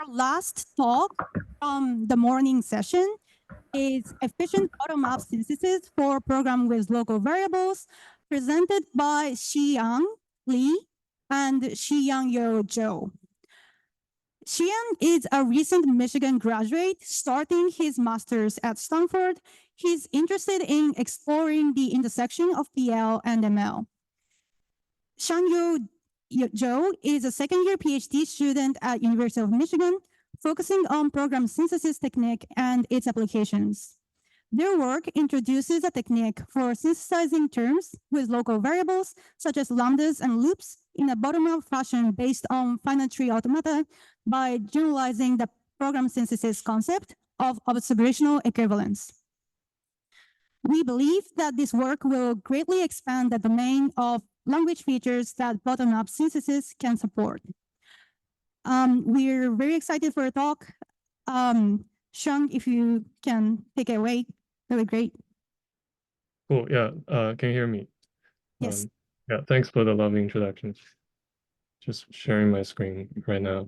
our last talk from the morning session is efficient bottom-up synthesis for program with local variables, presented by Xiang Li and Xiangyu Zhou. Xiang is a recent Michigan graduate starting his master's at Stanford. He's interested in exploring the intersection of PL and ML. Xiangyu Zhou is a second-year PhD student at University of Michigan, focusing on program synthesis technique and its applications. Their work introduces a technique for synthesizing terms with local variables, such as lambdas and loops, in a bottom-up fashion based on finite tree automata by generalizing the program synthesis concept of observational equivalence. We believe that this work will greatly expand the domain of language features that bottom-up synthesis can support. We're very excited for a talk. Xiang, if you can take it away, that would be great. Cool. Yeah. Can you hear me? Yes. Yeah. Thanks for the lovely introduction. Just sharing my screen right now.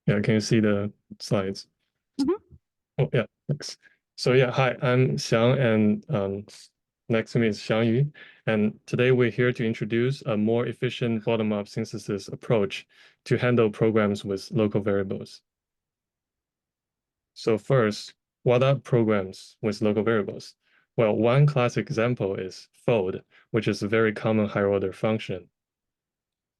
Yeah. Can you see the slides? Oh, yeah. Thanks. So yeah, hi, I'm Xiang, and next to me is Xiangyu. And today we're here to introduce a more efficient bottom-up synthesis approach to handle programs with local variables. So first, what are programs with local variables? Well, one classic example is fold, which is a very common higher-order function.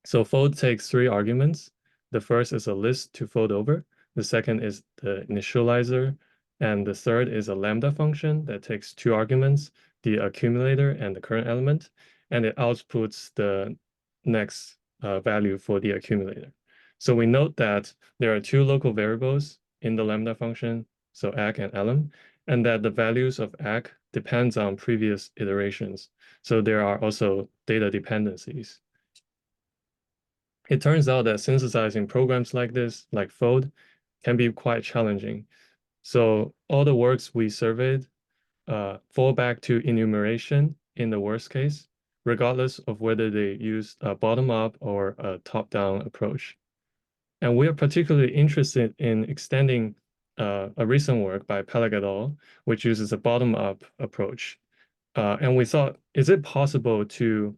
So fold takes 3 arguments. The first is a list to fold over. The second is the initializer. And the third is a lambda function that takes 2 arguments, the accumulator and the current element, and it outputs the next value for the accumulator. So we note that there are 2 local variables in the lambda function, so ag and elem, and that the values of ag depends on previous iterations. So there are also data dependencies. It turns out that synthesizing programs like this, like fold, can be quite challenging. So all the works we surveyed fall back to enumeration in the worst case, regardless of whether they use a bottom-up or a top-down approach. And we are particularly interested in extending a recent work by Peleg et al., which uses a bottom-up approach. And we thought, is it possible to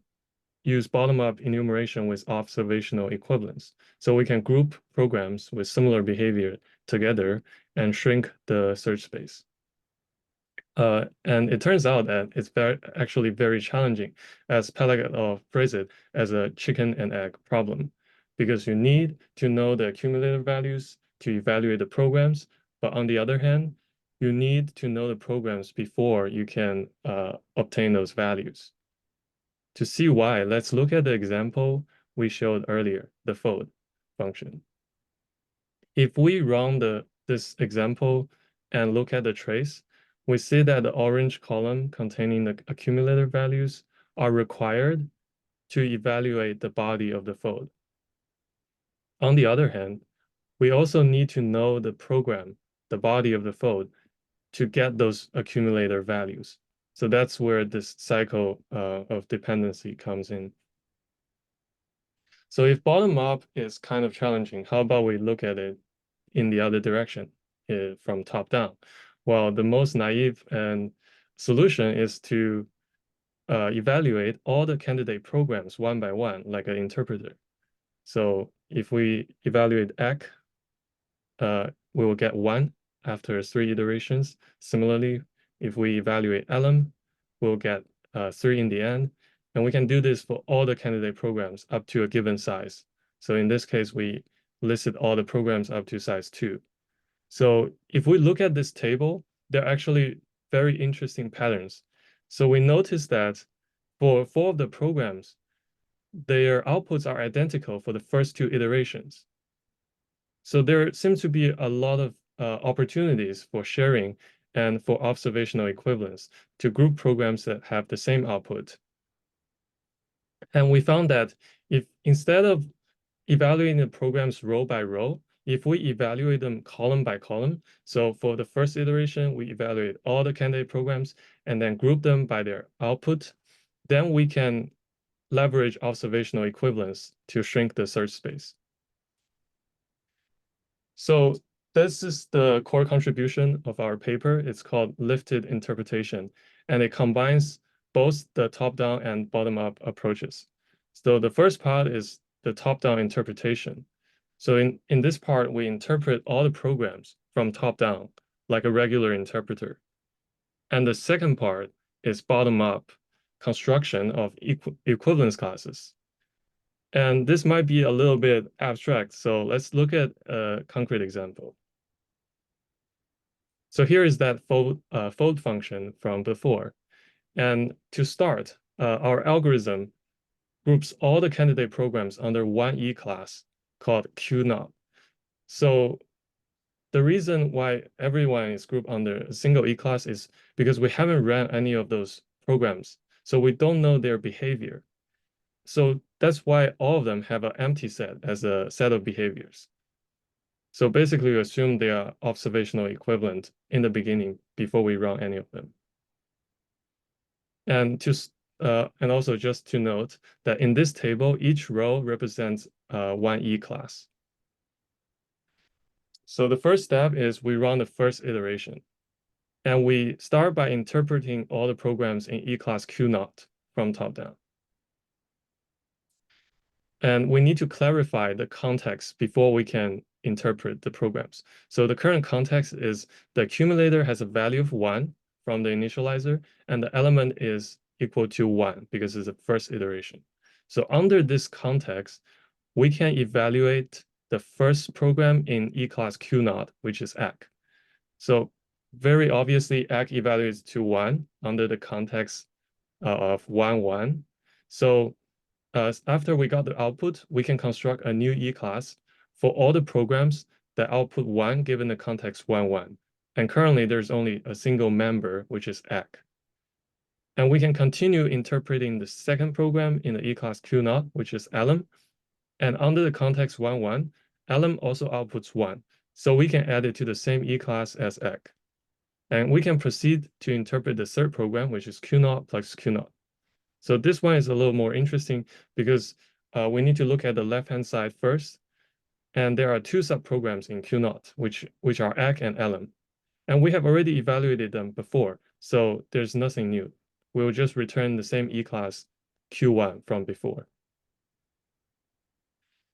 use bottom-up enumeration with observational equivalence? So we can group programs with similar behavior together and shrink the search space. And it turns out that it's actually very challenging, as Peleg et al. Phrase it, as a chicken and egg problem, because you need to know the accumulator values to evaluate the programs. But on the other hand, you need to know the programs before you can obtain those values. To see why, let's look at the example we showed earlier, the fold function. If we run this example and look at the trace, we see that the orange column containing the accumulator values are required to evaluate the body of the fold. On the other hand, we also need to know the program, the body of the fold, to get those accumulator values. So that's where this cycle of dependency comes in. So if bottom-up is kind of challenging, how about we look at it in the other direction, from top-down? Well, the most naive solution is to evaluate all the candidate programs one by one, like an interpreter. So if we evaluate ag, we will get 1 after 3 iterations. Similarly, if we evaluate elem, we'll get 3 in the end. And we can do this for all the candidate programs up to a given size. So in this case, we listed all the programs up to size 2. So if we look at this table, there are actually very interesting patterns. So we notice that for 4 of the programs, their outputs are identical for the first 2 iterations. So there seems to be a lot of opportunities for sharing and for observational equivalence to group programs that have the same output. And we found that if instead of evaluating the programs row by row, if we evaluate them column by column, so for the first iteration, we evaluate all the candidate programs and then group them by their output, then we can leverage observational equivalence to shrink the search space. So this is the core contribution of our paper. It's called lifted interpretation, and it combines both the top-down and bottom-up approaches. So the first part is the top-down interpretation. So in this part, we interpret all the programs from top-down, like a regular interpreter. And the second part is bottom-up construction of equivalence classes. And this might be a little bit abstract, so let's look at a concrete example. So here is that fold function from before. And to start, our algorithm groups all the candidate programs under one E-class called Q0. So the reason why everyone is grouped under a single E-class is because we haven't ran any of those programs. So we don't know their behavior. So that's why all of them have an empty set as a set of behaviors. So basically, we assume they are observational equivalent in the beginning before we run any of them. And also just to note that in this table, each row represents one E-class. So the first step is we run the first iteration. And we start by interpreting all the programs in E-class Q0 from top down. And we need to clarify the context before we can interpret the programs. So the current context is the accumulator has a value of 1 from the initializer, and the element is equal to 1 because it's the first iteration. So under this context, we can evaluate the first program in E-class Q0, which is ACK. So very obviously, ACK evaluates to 1 under the context of 1, 1. So after we got the output, we can construct a new E-class for all the programs that output 1 given the context 1, 1. And currently, there's only a single member, which is ACK. And we can continue interpreting the second program in the E-class Q0, which is elem. And under the context 1, 1, elem also outputs 1. So we can add it to the same E-class as ACK. And we can proceed to interpret the third program, which is Q0 plus Q0. So this one is a little more interesting because we need to look at the left-hand side first. And there are two subprograms in Q0, which are ACK and elem. And we have already evaluated them before, so there's nothing new. We'll just return the same E-class Q1 from before.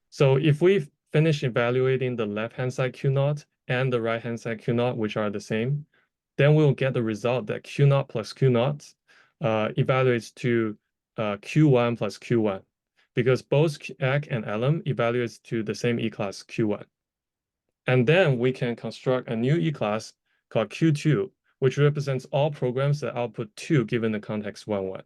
So if we finish evaluating the left-hand side Q0 and the right-hand side Q0, which are the same, then we'll get the result that Q0 plus Q0 evaluates to Q1 plus Q1, because both ACK and elem evaluates to the same E-class Q1. And then we can construct a new E-class called Q2, which represents all programs that output 2 given the context 1, 1.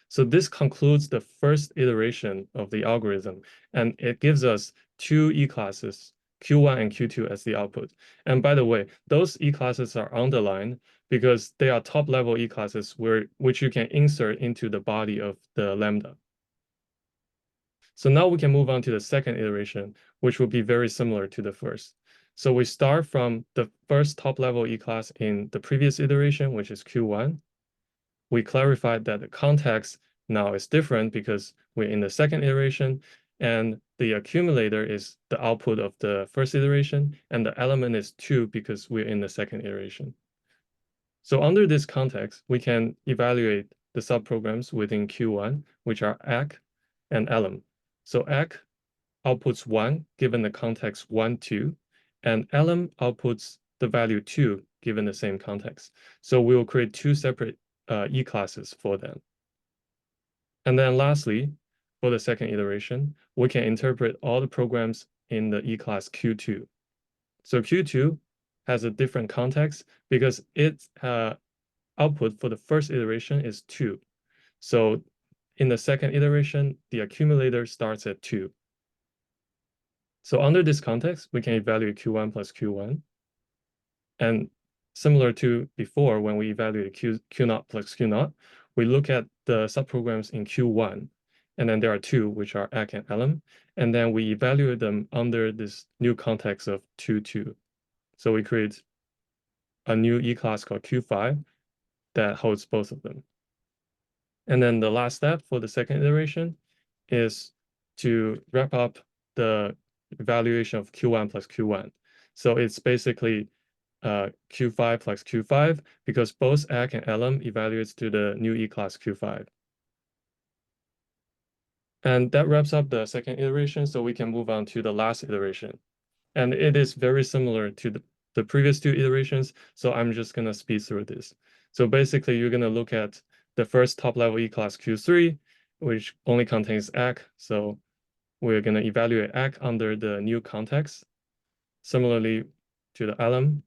So this concludes the first iteration of the algorithm, and it gives us two E-classes, Q1 and Q2 as the output. And by the way, those E-classes are underlined because they are top-level E-classes which you can insert into the body of the lambda. So now we can move on to the second iteration, which will be very similar to the first. So we start from the first top-level E-class in the previous iteration, which is Q1. We clarified that the context now is different because we're in the second iteration, and the accumulator is the output of the first iteration, and the element is 2 because we're in the second iteration. So under this context, we can evaluate the subprograms within Q1, which are ACK and elem. So ACK outputs 1 given the context 1, 2, and elem outputs the value 2 given the same context. So we'll create two separate E-classes for them. And then lastly, for the second iteration, we can interpret all the programs in the E-class Q2. So Q2 has a different context because its output for the first iteration is 2. So in the second iteration, the accumulator starts at 2. So under this context, we can evaluate Q1 plus Q1. And similar to before, when we evaluate Q0 plus Q0, we look at the subprograms in Q1, and then there are 2, which are ACK and elem, and then we evaluate them under this new context of 2, 2. So we create a new E-class called Q5 that holds both of them. And then the last step for the second iteration is to wrap up the evaluation of Q1 plus Q1. So it's basically Q5 plus Q5 because both ACK and LM evaluates to the new E-class Q5. And that wraps up the second iteration, so we can move on to the last iteration. And it is very similar to the previous two iterations, so I'm just gonna speed through this. So basically, you're gonna look at the first top-level E-class Q3, which only contains ACK, so we're gonna evaluate ACK under the new context, similarly to the LM.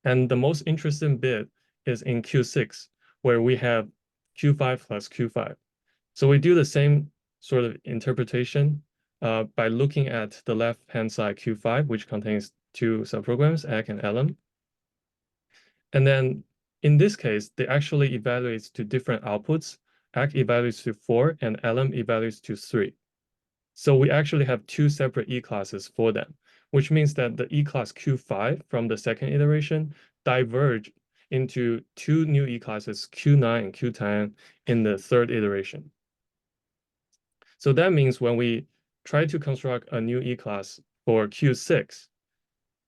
And the most interesting bit is in Q6, where we have Q5 plus Q5. So we do the same sort of interpretation by looking at the left-hand side Q5, which contains two subprograms, ACK and LM. And then in this case, they actually evaluates to different outputs. ACK evaluates to 4 and LM evaluates to 3. So we actually have two separate E-classes for them, which means that the E-class Q5 from the second iteration diverge into two new E-classes, Q9 and Q10, in the third iteration. So that means when we try to construct a new E-class for Q6,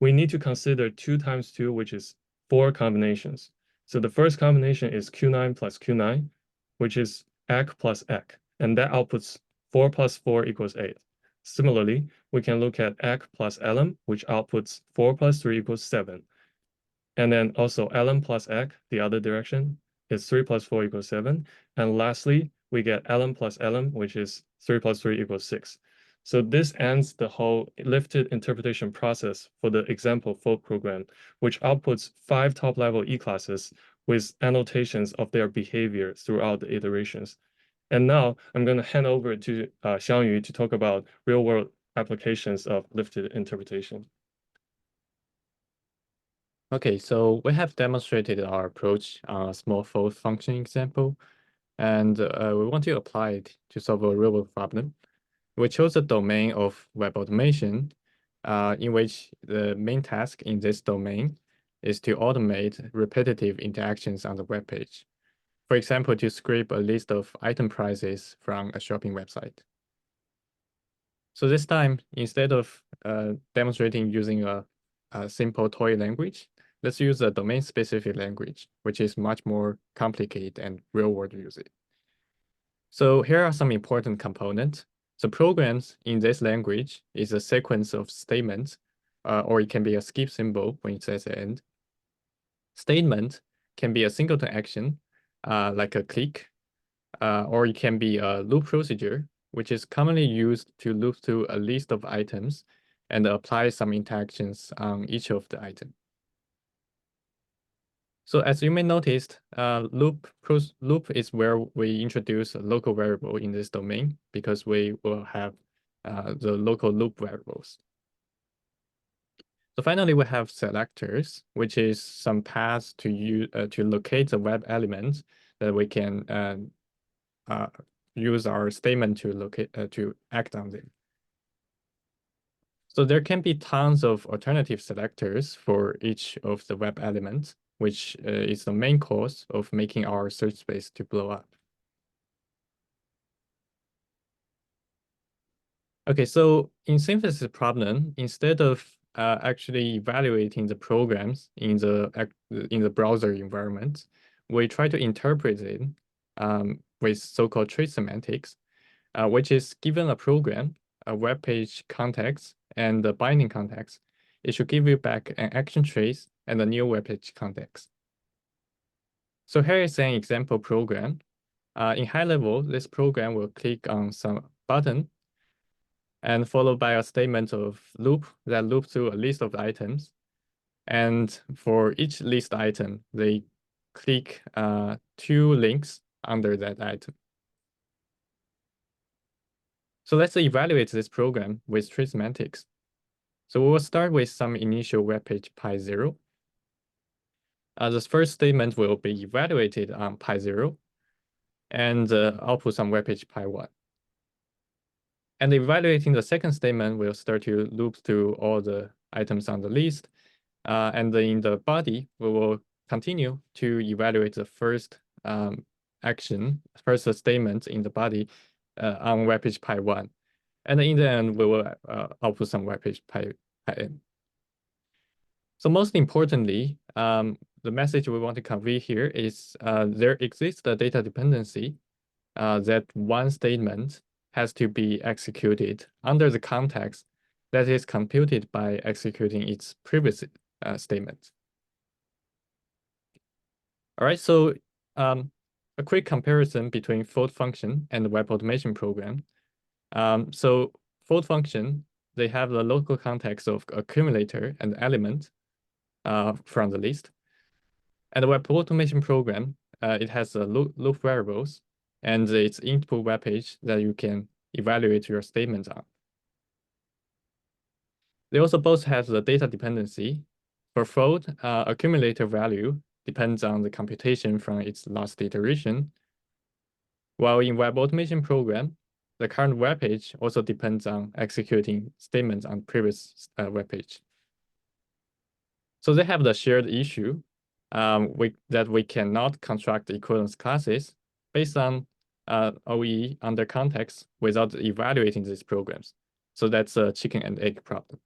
we need to consider 2 times 2, which is 4 combinations. So the first combination is Q9 plus Q9, which is ACK plus ACK, and that outputs 4 plus 4 equals 8. Similarly, we can look at ACK plus LM, which outputs 4 plus 3 equals 7. And then also LM plus ACK, the other direction, is 3 plus 4 equals 7. And lastly, we get LM plus LM, which is 3 plus 3 equals 6. So this ends the whole lifted interpretation process for the example folk program, which outputs 5 top-level E-classes with annotations of their behavior throughout the iterations. And now I'm going to hand over to Xiangyu to talk about real-world applications of lifted interpretation. Okay, so we have demonstrated our approach on a small fold function example, and we want to apply it to solve a real-world problem. We chose a domain of web automation, in which the main task in this domain is to automate repetitive interactions on the web page. For example, to scrape a list of item prices from a shopping website. So this time, instead of demonstrating using a simple toy language, let's use a domain-specific language, which is much more complicated and real-world usage. So here are some important components. So programs in this language is a sequence of statements, or it can be a skip symbol when it says the end. Statement can be a singleton action, like a click, or it can be a loop procedure, which is commonly used to loop through a list of items and apply some interactions on each of the items. So as you may notice, loop is where we introduce a local variable in this domain because we will have the local loop variables. So finally, we have selectors, which is some paths to use to locate the web elements that we can use our statement to locate to act on them. So there can be tons of alternative selectors for each of the web elements, which is the main cause of making our search space to blow up. Okay, so in synthesis problem, instead of actually evaluating the programs in the browser environment, we try to interpret it with so-called trace semantics, which is given a program, a web page context, and the binding context. It should give you back an action trace and a new web page context. So here is an example program. In high level, this program will click on some button and followed by a statement of loop that loops through a list of items. And for each list item, they click 2 links under that item. So let's evaluate this program with trace semantics. So we will start with some initial web page pi0. This first statement will be evaluated on pi0 and output some web page pi1. And evaluating the second statement will start to loop through all the items on the list. And in the body, we will continue to evaluate the first action, first statement in the body on web page pi 1. And in the end, we will output some web page pi n. So most importantly, the message we want to convey here is there exists a data dependency that one statement has to be executed under the context that is computed by executing its previous statement. All right, so a quick comparison between fold function and the web automation program. So fold function, they have the local context of accumulator and element from the list. And the web automation program, it has loop variables and its input web page that you can evaluate your statements on. They also both have the data dependency. For fold, accumulator value depends on the computation from its last iteration, while in web automation program, the current web page also depends on executing statements on previous web page. So they have the shared issue that we cannot construct equivalence classes based on OE under context without evaluating these programs. So that's a chicken and egg problem.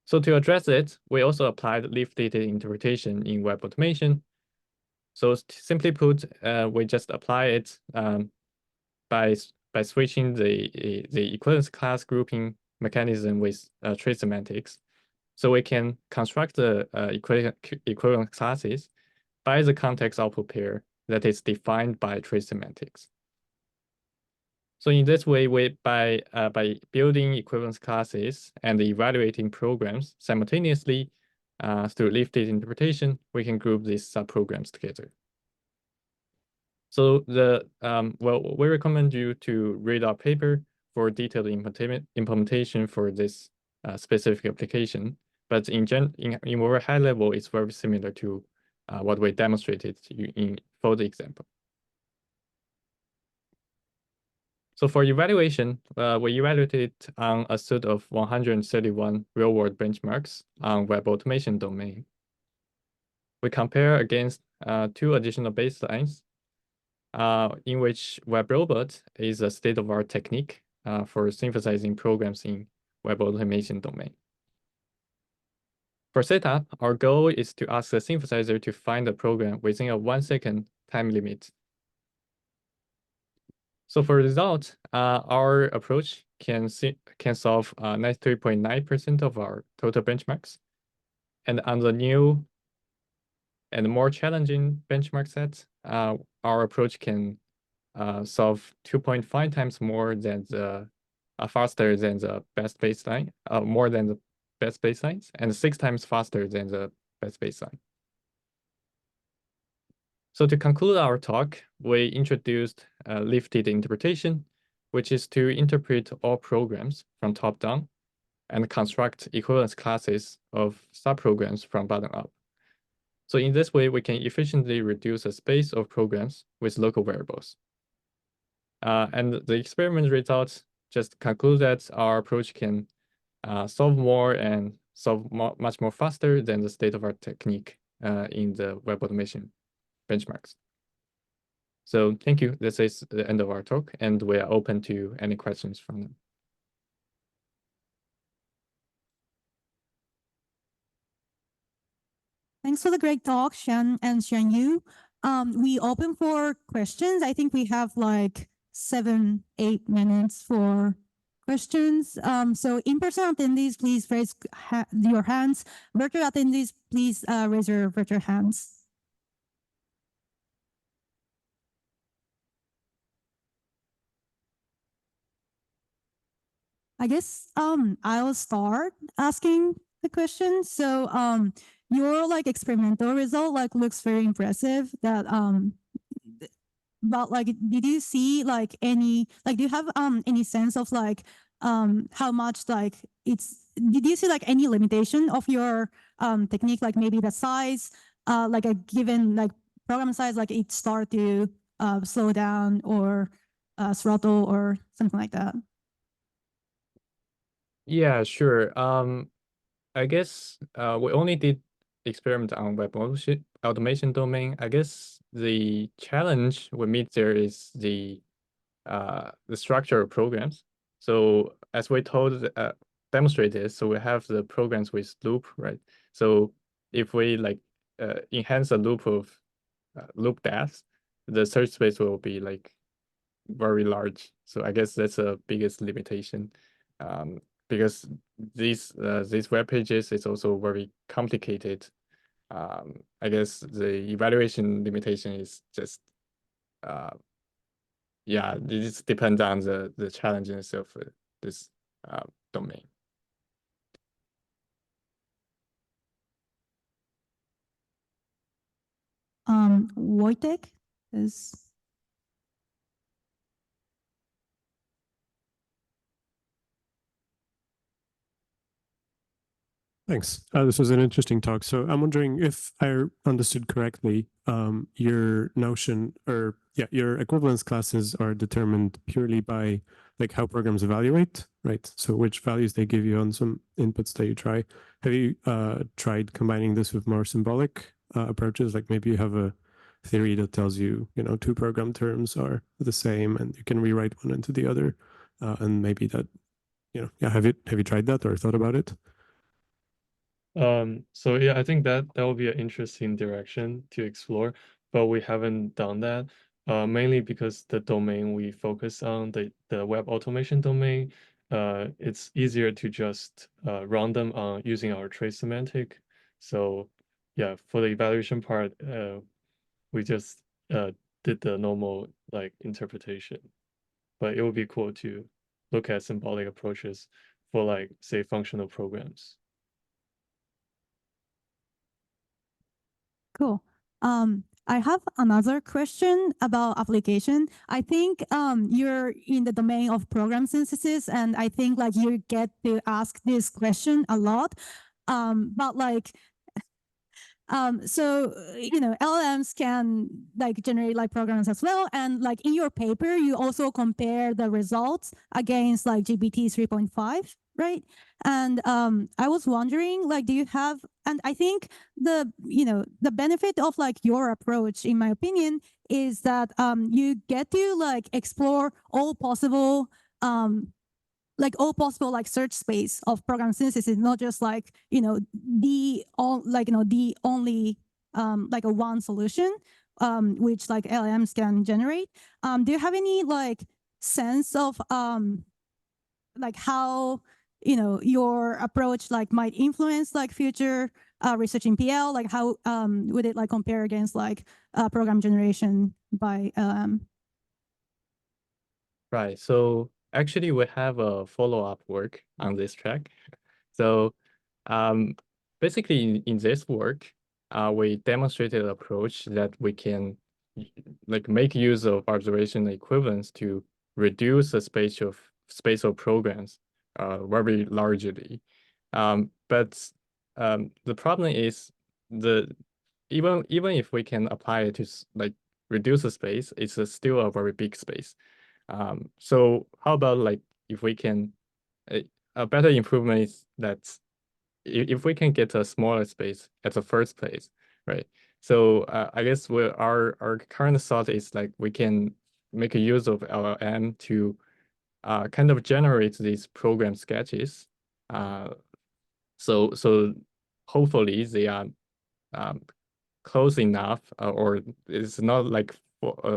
So to address it, we also applied leaf-dated interpretation in web automation. So simply put, we just apply it by switching the equivalence class grouping mechanism with trace semantics. So we can construct the equivalent classes by the context output pair that is defined by trace semantics. So in this way, by building equivalence classes and evaluating programs simultaneously through leaf-dated interpretation, we can group these subprograms together. So well, we recommend you to read our paper for detailed implementation for this specific application. But in very high level, it's very similar to what we demonstrated for the example. So for evaluation, we evaluated on a set of 131 real-world benchmarks on web automation domain. We compare against 2 additional baselines in which web robot is a state-of-the-art technique for synthesizing programs in web automation domain. For setup, our goal is to ask the synthesizer to find a program within a 1-second time limit. So for result, our approach can solve 93.9% of our total benchmarks. And on the new and more challenging benchmark sets, our approach can solve 2.5 times more than the faster than the best baseline, more than the best baselines, and 6 times faster than the best baseline. So to conclude our talk, we introduced leaf-dated interpretation, which is to interpret all programs from top down and construct equivalence classes of subprograms from bottom up. So in this way, we can efficiently reduce the space of programs with local variables. And the experiment results just conclude that our approach can solve more and solve much more faster than the state-of-the-art technique in the web automation benchmarks. So thank you. This is the end of our talk, and we are open to any questions from them. Thanks for the great talk, Xiang and Xiangyu. We open for questions. I think we have like 7-8 minutes for questions. So in-person attendees, please raise your hands. Virtual attendees, please raise your virtual hands. I guess I'll start asking the question. So your like experimental result like looks very impressive. That but like, did you see like any like do you have any sense of like how much like did you see like any limitation of your technique, like maybe the size, like a given like program size, like it start to slow down or throttle or something like that? Yeah, sure. I guess we only did experiment on automation domain, I guess the challenge we meet there is the structure of programs. So as we demonstrated, so we have the programs with loop, right? So if we like enhance the loop of loop depth, the search space will be like very large. So I guess that's the biggest limitation, because these web pages is also very complicated. I guess the evaluation limitation is just yeah, it just depends on the challenges of this domain. Wojtek is. Thanks. This was an interesting talk. So I'm wondering if I understood correctly, your notion or your equivalence classes are determined purely by like how programs evaluate, right? So which values they give you on some inputs that you try. Have you tried combining this with more symbolic approaches? Like maybe you have a theory that tells you, two program terms are the same and you can rewrite one into the other. And maybe that, have you tried that or thought about it? So yeah, I think that will be an interesting direction to explore, but we haven't done that. Mainly because the domain we focus on, the web automation domain, it's easier to just run them on using our trace semantic. So yeah, for the evaluation part, we just did the normal like interpretation. But it would be cool to look at symbolic approaches for like say functional programs. Cool. I have another question about application. I think you're in the domain of program synthesis, and I think like you get to ask this question a lot. But like, so LLMs can like generate like programs as well, and like in your paper, you also compare the results against like GPT 3.5, right? And I was wondering, like, do you have? And I think the benefit of like your approach, in my opinion, is that you get to like explore all possible like search space of program synthesis, not just like the only like a one solution which like LLMs can generate. Do you have any like sense of like how your approach like might influence like future research in PL? Like how would it like compare against like program generation by LLM? Right. So actually, we have a follow-up work on this track. So basically, in this work, we demonstrated an approach that we can like make use of observational equivalence to reduce the space of programs very largely. But the problem is even if we can apply it to like reduce the space, it's still a very big space. So how about like if we can a better improvement is that if we can get a smaller space at the first place, right? So I guess our current thought is like we can make a use of LLM to kind of generate these program sketches. So hopefully they are close enough, or it's not like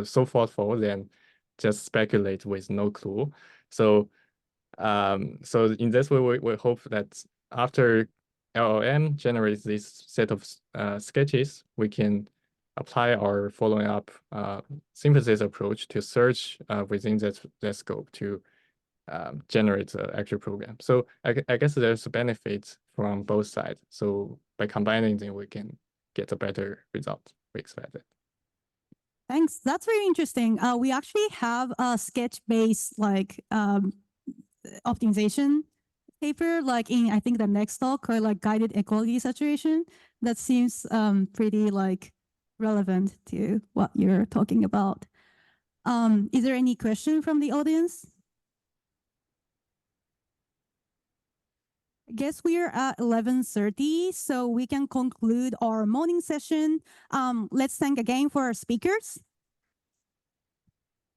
so thoughtful then just speculate with no clue. So so in this way we hope that after LLM generates this set of sketches, we can apply our following up synthesis approach to search within that scope to generate the actual program. So I guess there's benefits from both sides. So by combining them, we can get a better result we expected. Thanks. That's very interesting. We actually have a sketch-based like optimization paper, like in I think the next talk, or like guided equality saturation. That seems pretty like relevant to what you're talking about. Is there any question from the audience? I guess we are at 11:30, so we can conclude our morning session. Let's thank again for our speakers.